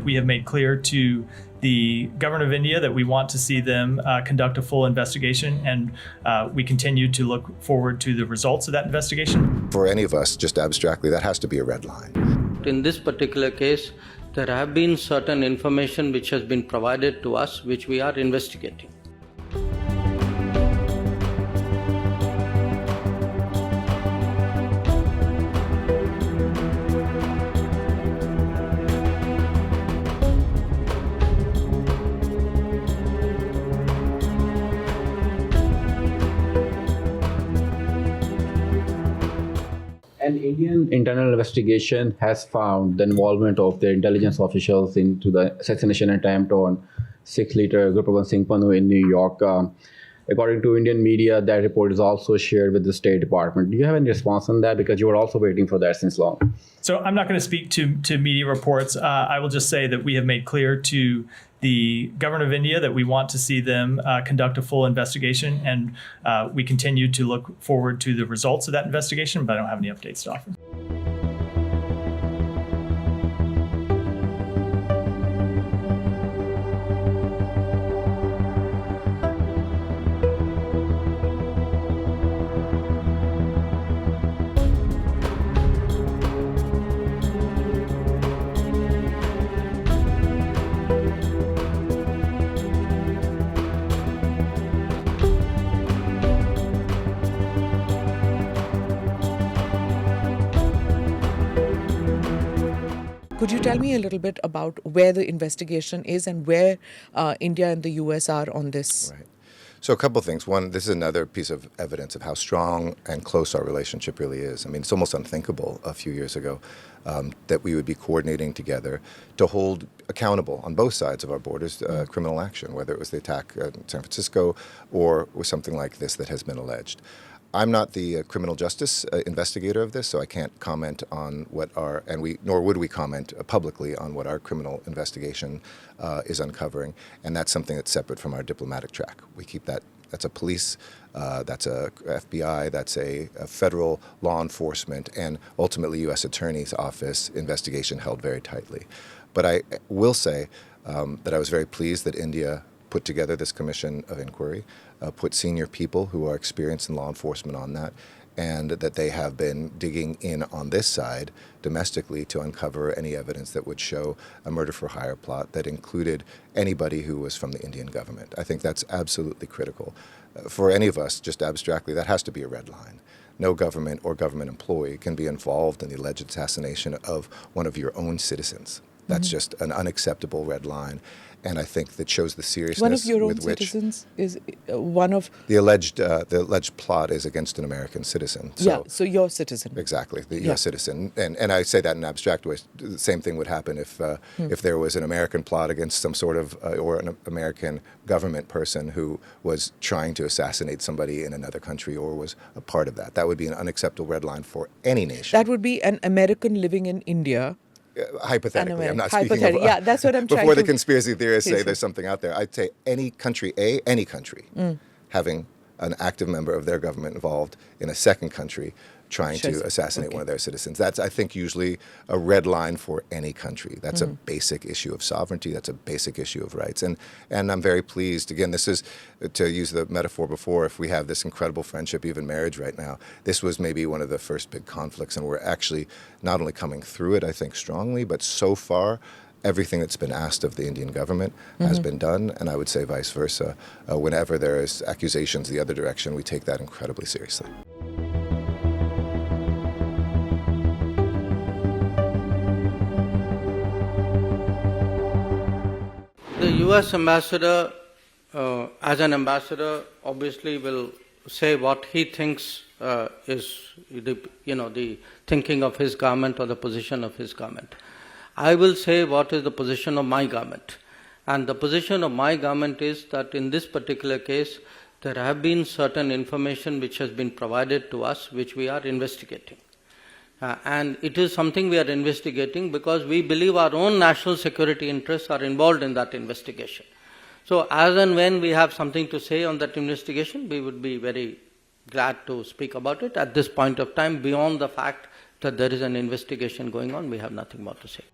we have made clear to the government of India that we want to see them conduct a full investigation, and we continue to look forward to the results of that investigation. For any of us, just abstractly, that has to be a red line. In this particular case, there have been certain information which has been provided to us, which we are investigating. An Indian internal investigation has found the involvement of the intelligence officials into the assassination attempt on 6-liter Gurpatwant Singh Pannun in New York. According to Indian media, that report is also shared with the State Department. Do you have any response on that? Because you were also waiting for that since long. So I'm not going to speak to media reports. I will just say that we have made clear to the government of India that we want to see them conduct a full investigation, and we continue to look forward to the results of that investigation, but I don't have any updates to offer. Could you tell me a little bit about where the investigation is and where India and the US are on this? Right. So a couple of things. One, this is another piece of evidence of how strong and close our relationship really is. I mean, it's almost unthinkable a few years ago that we would be coordinating together to hold accountable on both sides of our borders criminal action, whether it was the attack in San Francisco or was something like this that has been alleged. I'm not the criminal justice investigator of this, so I can't comment on what our, nor would we comment publicly on what our criminal investigation is uncovering, and that's something that's separate from our diplomatic track. We keep that, that's a police, that's a FBI, that's a federal law enforcement, and ultimately U.S. Attorney's Office investigation held very tightly. But I will say that I was very pleased that India put together this commission of inquiry, put senior people who are experienced in law enforcement on that, and that they have been digging in on this side domestically to uncover any evidence that would show a murder-for-hire plot that included anybody who was from the Indian government. I think that's absolutely critical. For any of us, just abstractly, that has to be a red line. No government or government employee can be involved in the alleged assassination of one of your own citizens. That's just an unacceptable red line, and I think that shows the seriousness one of your own with which citizens is one of the alleged plot is against an American citizen. So, so your citizen. Exactly, the U.S. citizen, and I say that in an abstract way. The same thing would happen if there was an American plot against some sort of or an American government person who was trying to assassinate somebody in another country or was a part of that. That would be an unacceptable red line for any nation. That would be an American living in India. Hypothetically, I'm not speaking of... Yeah, that's what I'm trying to... Before the conspiracy theorists say there's something out there, I'd say any country, having an active member of their government involved in a second country trying to assassinate one of their citizens. That's, I think, usually a red line for any country. That's a basic issue of sovereignty. That's a basic issue of rights. And I'm very pleased. Again, this is, to use the metaphor before, if we have this incredible friendship, even marriage right now, this was maybe one of the first big conflicts, and we're actually not only coming through it, I think, strongly, but so far, everything that's been asked of the Indian government has been done, and I would say vice versa. Whenever there is accusations the other direction, we take that incredibly seriously. The U.S. ambassador, as an ambassador, obviously will say what he thinks is the thinking of his government or the position of his government. I will say what is the position of my government. And the position of my government is that in this particular case, there have been certain information which has been provided to us, which we are investigating. And it is something we are investigating because we believe our own national security interests are involved in that investigation. So as and when we have something to say on that investigation, we would be very glad to speak about it. At this point of time, beyond the fact that there is an investigation going on, we have nothing more to say.